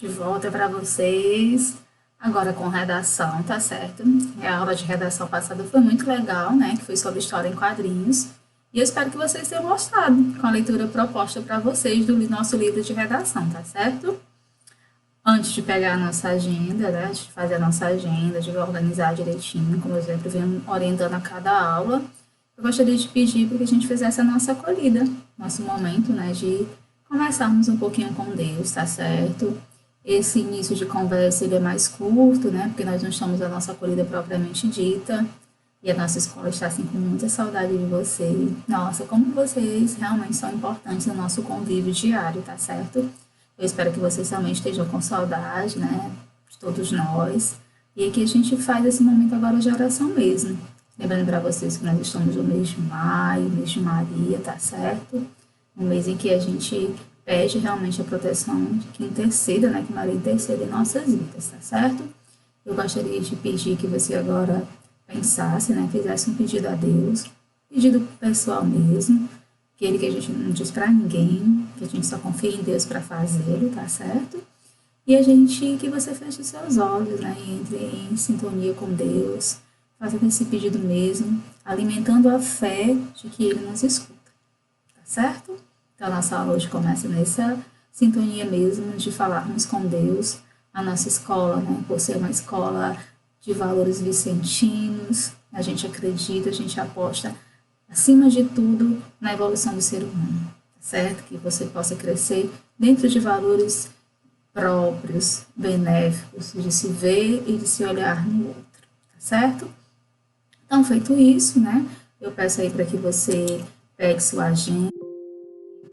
De volta para vocês, agora com redação, tá certo? A aula de redação passada foi muito legal, né? Que foi sobre história em quadrinhos. E eu espero que vocês tenham gostado com a leitura proposta para vocês do nosso livro de redação, tá certo? Antes de pegar a nossa agenda, né? De fazer a nossa agenda, de organizar direitinho, como eu sempre venho orientando a cada aula, eu gostaria de pedir para que a gente fizesse a nossa acolhida, nosso momento, né? De conversarmos um pouquinho com Deus, tá certo? Esse início de conversa ele é mais curto, né? Porque nós não estamos na nossa acolhida propriamente dita. E a nossa escola está assim com muita saudade de vocês. Nossa, como vocês realmente são importantes no nosso convívio diário, tá certo? Eu espero que vocês também estejam com saudade, né? De todos nós. E aqui a gente faz esse momento agora de oração mesmo. Lembrando para vocês que nós estamos no mês de maio, mês de Maria, tá certo? Um mês em que a gente pede realmente a proteção de que interceda, né? Que Maria interceda em nossas vidas, tá certo? Eu gostaria de pedir que você agora pensasse, né? Fizesse um pedido a Deus, pedido pessoal mesmo, aquele que a gente não diz para ninguém, que a gente só confia em Deus para fazê-lo, tá certo? E que você feche os seus olhos, né? E entre em sintonia com Deus, fazendo esse pedido mesmo, alimentando a fé de que Ele nos escuta, tá certo? Então, a nossa aula hoje começa nessa sintonia mesmo de falarmos com Deus. A nossa escola, né, por ser uma escola de valores vicentinos, a gente acredita, a gente aposta, acima de tudo, na evolução do ser humano, tá certo? Que você possa crescer dentro de valores próprios, benéficos, de se ver e de se olhar no outro, tá certo? Então, feito isso, né, eu peço aí para que você pegue sua agenda,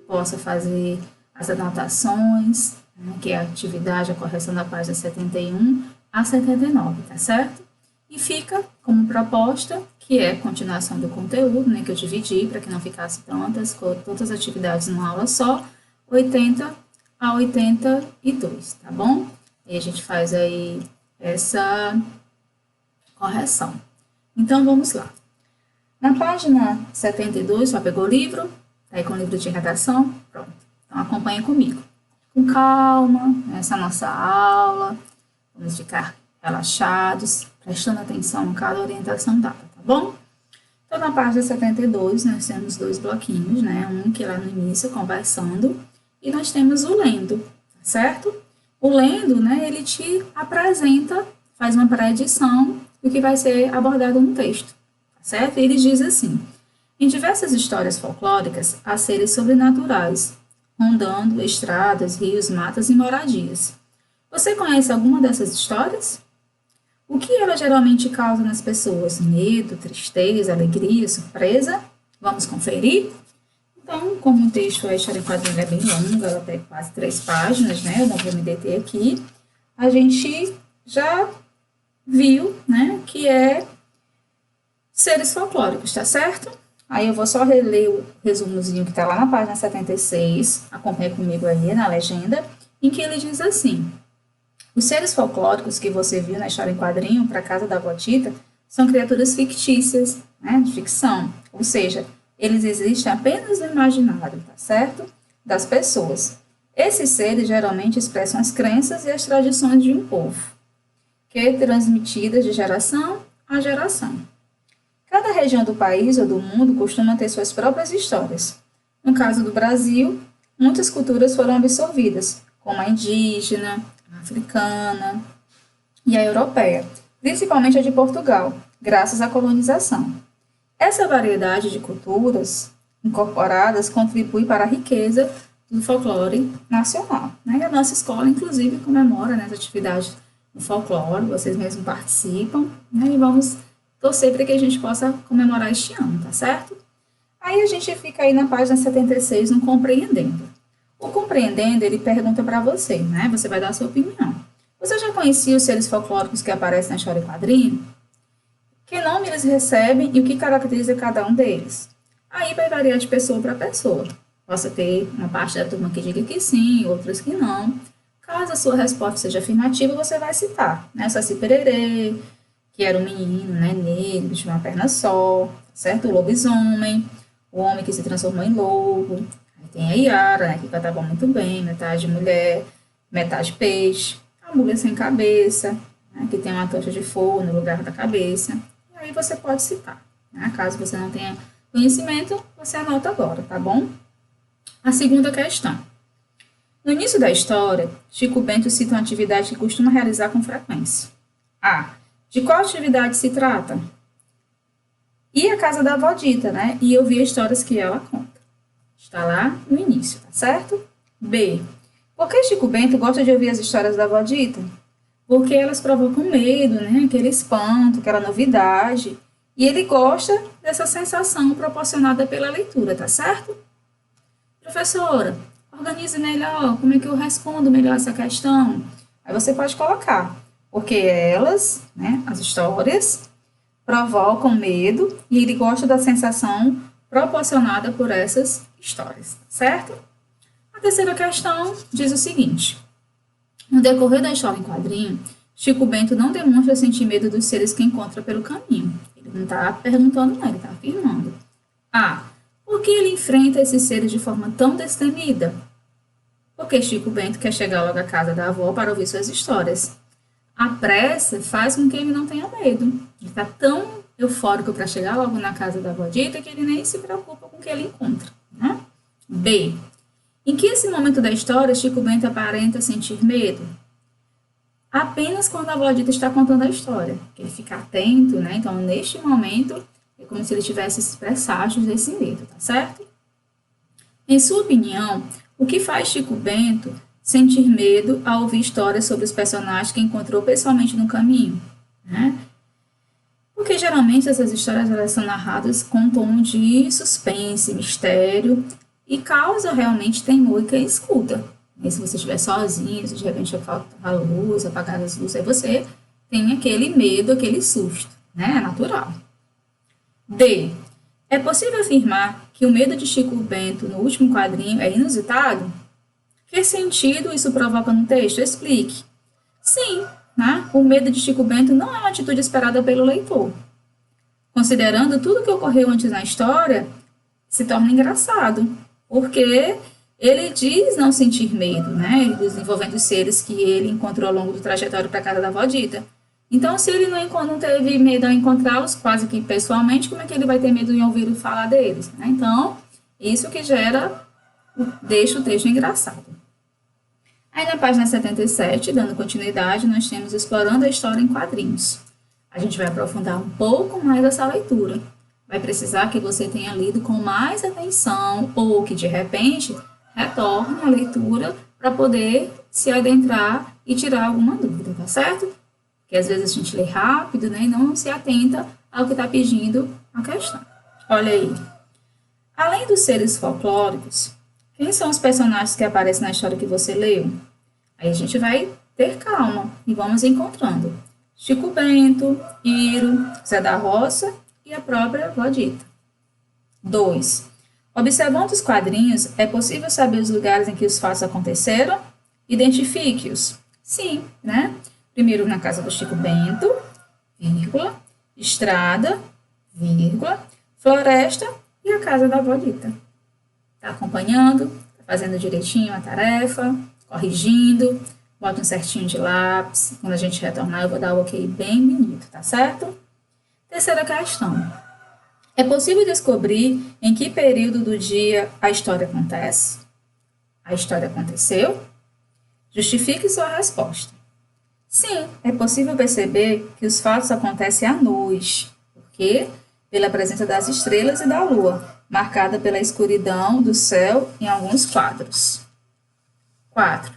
possa fazer as anotações, né, que é a atividade, a correção da página 71 a 79, tá certo? E fica como proposta, que é a continuação do conteúdo, né, que eu dividi para que não ficasse todas as atividades numa aula só, 80 a 82, tá bom? E a gente faz aí essa correção. Então, vamos lá. Na página 72, já pegou o livro? Tá aí com o livro de redação? Pronto. Então, acompanha comigo. Com calma, essa é a nossa aula. Vamos ficar relaxados, prestando atenção em cada orientação dada, tá bom? Então, na página 72, nós temos dois bloquinhos, né? Um que é lá no início, conversando, e nós temos o lendo, tá certo? O lendo, né, ele te apresenta, faz uma pré-edição do que vai ser abordado no texto, tá certo? E ele diz assim: em diversas histórias folclóricas, há seres sobrenaturais, rondando estradas, rios, matas e moradias. Você conhece alguma dessas histórias? O que ela geralmente causa nas pessoas? Medo, tristeza, alegria, surpresa? Vamos conferir? Então, como o texto, a história em quadrinho é bem longa, ela tem quase 3 páginas, né? Eu não vou me deter aqui. A gente já viu, né, que é seres folclóricos, tá certo? Aí eu vou só reler o resumozinho que está lá na página 76, acompanha comigo aí na legenda, em que ele diz assim: os seres folclóricos que você viu na história em quadrinho para a casa da avó Tita são criaturas fictícias, né, de ficção, ou seja, eles existem apenas no imaginário, tá certo? Das pessoas. Esses seres geralmente expressam as crenças e as tradições de um povo, que é transmitidas de geração a geração. Cada região do país ou do mundo costuma ter suas próprias histórias. No caso do Brasil, muitas culturas foram absorvidas, como a indígena, a africana e a europeia, principalmente a de Portugal, graças à colonização. Essa variedade de culturas incorporadas contribui para a riqueza do folclore nacional, né? E a nossa escola, inclusive, comemora, né, as atividades do folclore, vocês mesmos participam, né? E vamos torcer para que a gente possa comemorar este ano, tá certo? Aí a gente fica aí na página 76, no Compreendendo. O Compreendendo, ele pergunta para você, né? Você vai dar a sua opinião. Você já conhecia os seres folclóricos que aparecem na história em quadrinho? Que nome eles recebem e o que caracteriza cada um deles? Aí vai variar de pessoa para pessoa. Possa ter uma parte da turma que diga que sim, outras que não. Caso a sua resposta seja afirmativa, você vai citar, né? Saci Pererê, que era um menino, né, negro, de uma perna só, certo? O lobisomem, o homem que se transformou em lobo. Aí tem a Yara, né, que cantava muito bem, metade mulher, metade peixe, a mula sem cabeça, né, que tem uma tocha de fogo no lugar da cabeça. E aí você pode citar. Né? Caso você não tenha conhecimento, você anota agora, tá bom? A segunda questão. No início da história, Chico Bento cita uma atividade que costuma realizar com frequência. A. De qual atividade se trata? E a casa da avó Dita, né? E ouvir histórias que ela conta. Está lá no início, tá certo? B. Por que Chico Bento gosta de ouvir as histórias da avó Dita? Porque elas provocam medo, né? Aquele espanto, aquela novidade. E ele gosta dessa sensação proporcionada pela leitura, tá certo? Professora, organize melhor, como é que eu respondo melhor essa questão? Aí você pode colocar, porque elas, né, as histórias, provocam medo e ele gosta da sensação proporcionada por essas histórias, certo? A terceira questão diz o seguinte: no decorrer da história em quadrinho, Chico Bento não demonstra sentir medo dos seres que encontra pelo caminho. Ele não está perguntando, não, ele está afirmando. A. Por que ele enfrenta esses seres de forma tão destemida? Porque Chico Bento quer chegar logo à casa da avó para ouvir suas histórias. A pressa faz com que ele não tenha medo. Ele está tão eufórico para chegar logo na casa da avó Dita que ele nem se preocupa com o que ele encontra. Né? B. Em que esse momento da história Chico Bento aparenta sentir medo? Apenas quando a avó Dita está contando a história. Que ele fica atento, né? Então, neste momento, é como se ele tivesse esses presságios desse medo, tá certo? Em sua opinião, o que faz Chico Bento sentir medo ao ouvir histórias sobre os personagens que encontrou pessoalmente no caminho? Né? Porque geralmente essas histórias elas são narradas com um tom de suspense, mistério e causa realmente temor em quem escuta. E se você estiver sozinho, se de repente falta a luz, apagar as luzes, aí você tem aquele medo, aquele susto, né? É natural. D. É possível afirmar que o medo de Chico Bento no último quadrinho é inusitado? Que sentido isso provoca no texto? Explique. Sim, né? O medo de Chico Bento não é uma atitude esperada pelo leitor. Considerando tudo o que ocorreu antes na história, se torna engraçado, porque ele diz não sentir medo, né? Desenvolvendo os seres que ele encontrou ao longo do trajetório para a casa da avó Dita. Então, se ele não teve medo ao encontrá-los, quase que pessoalmente, como é que ele vai ter medo em ouvir falar deles? Né? Então, isso que deixa o texto engraçado. Aí na página 77, dando continuidade, nós temos explorando a história em quadrinhos. A gente vai aprofundar um pouco mais essa leitura. Vai precisar que você tenha lido com mais atenção ou que, de repente, retorne à leitura para poder se adentrar e tirar alguma dúvida, tá certo? Porque às vezes a gente lê rápido, né, e não se atenta ao que está pedindo a questão. Olha aí. Além dos seres folclóricos, quem são os personagens que aparecem na história que você leu? Aí a gente vai ter calma e vamos encontrando Chico Bento, Iro, Zé da Roça e a própria avó Dita. 2. Observando os quadrinhos, é possível saber os lugares em que os fatos aconteceram? Identifique-os. Sim, né? Primeiro na casa do Chico Bento, vírgula, estrada, vírgula, floresta e a casa da avó Dita. Está acompanhando? Está fazendo direitinho a tarefa? Corrigindo? Bota um certinho de lápis. Quando a gente retornar, eu vou dar o ok bem bonito, tá certo? Terceira questão. É possível descobrir em que período do dia a história acontece? A história aconteceu? Justifique sua resposta. Sim, é possível perceber que os fatos acontecem à noite. Por quê? Pela presença das estrelas e da lua, marcada pela escuridão do céu em alguns quadros. 4.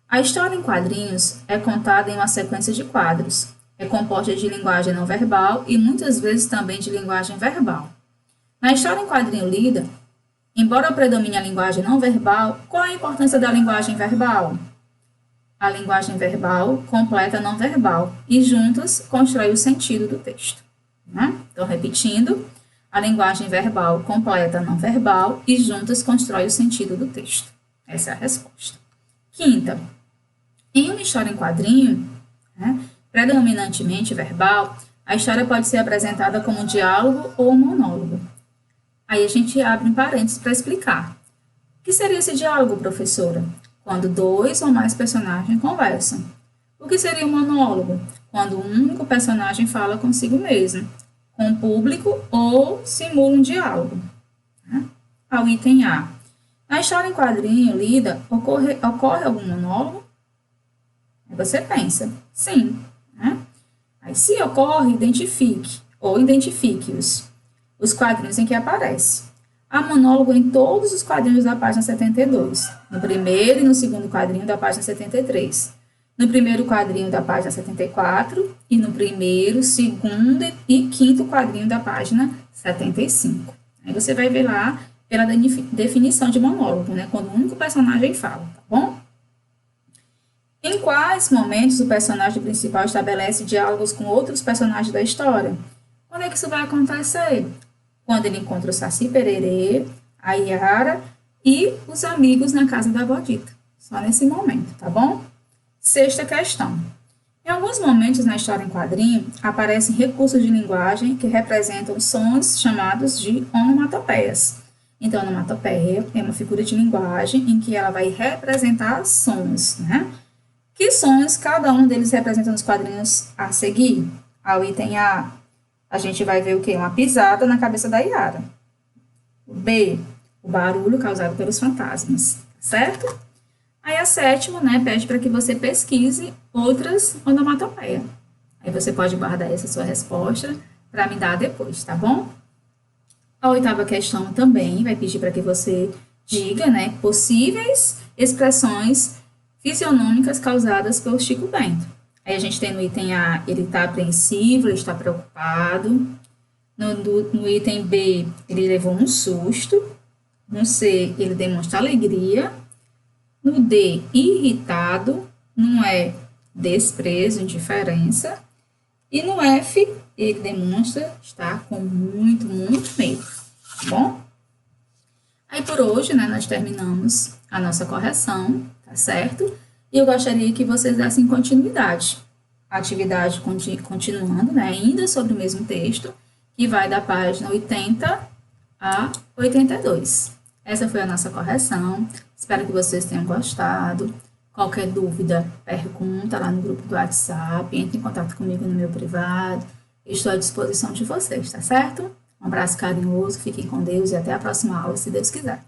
A história em quadrinhos é contada em uma sequência de quadros. É composta de linguagem não verbal e muitas vezes também de linguagem verbal. Na história em quadrinho lida, embora predomine a linguagem não verbal, qual é a importância da linguagem verbal? A linguagem verbal completa a não verbal e juntas constrói o sentido do texto. Né? Então, repetindo, a linguagem verbal completa a não verbal e juntas constrói o sentido do texto. Essa é a resposta. Quinta, em uma história em quadrinho, né, predominantemente verbal, a história pode ser apresentada como um diálogo ou um monólogo. Aí a gente abre um parênteses para explicar. O que seria esse diálogo, professora? quando dois ou mais personagens conversam. O que seria um monólogo? Quando um único personagem fala consigo mesmo, com o público ou simula um diálogo. Né? Ao item A. Na história em quadrinho lida, ocorre algum monólogo? Aí você pensa, sim. Né? Aí, se ocorre, identifique ou identifique-os. Os quadrinhos em que aparece. Há monólogo em todos os quadrinhos da página 72. No primeiro e no segundo quadrinho da página 73. No primeiro quadrinho da página 74 e no primeiro, segundo e quinto quadrinho da página 75. Aí você vai ver lá pela definição de monólogo, né? Quando um único personagem fala, tá bom? Em quais momentos o personagem principal estabelece diálogos com outros personagens da história? Quando é que isso vai acontecer? Quando ele encontra o Saci Pererê, a Yara e os amigos na casa da Bodita. Só nesse momento, tá bom? Sexta questão. Em alguns momentos na história em quadrinho, aparecem recursos de linguagem que representam sons chamados de onomatopeias. Então, onomatopeia é uma figura de linguagem em que ela vai representar sons, né? Que sons cada um deles representa nos quadrinhos a seguir? Ao item A, a gente vai ver o quê? Uma pisada na cabeça da Yara. B, o barulho causado pelos fantasmas, certo? Aí a sétima, né, pede para que você pesquise outras onomatopeias. Aí você pode guardar essa sua resposta para me dar depois, tá bom? A oitava questão também vai pedir para que você diga, né, possíveis expressões fisionômicas causadas pelo Chico Bento. Aí a gente tem no item A, ele está apreensivo, ele está preocupado. No item B, ele levou um susto. No C, ele demonstra alegria. No D, irritado. No E, desprezo, indiferença. E no F, ele demonstra estar com muito, muito medo. Tá bom? Aí por hoje, né, nós terminamos a nossa correção, tá certo? E eu gostaria que vocês dessem continuidade. A atividade continuando, né, ainda sobre o mesmo texto, que vai da página 80 a 82. Essa foi a nossa correção. Espero que vocês tenham gostado. Qualquer dúvida, pergunta lá no grupo do WhatsApp, entre em contato comigo no meu privado. Estou à disposição de vocês, tá certo? Um abraço carinhoso, fiquem com Deus e até a próxima aula, se Deus quiser.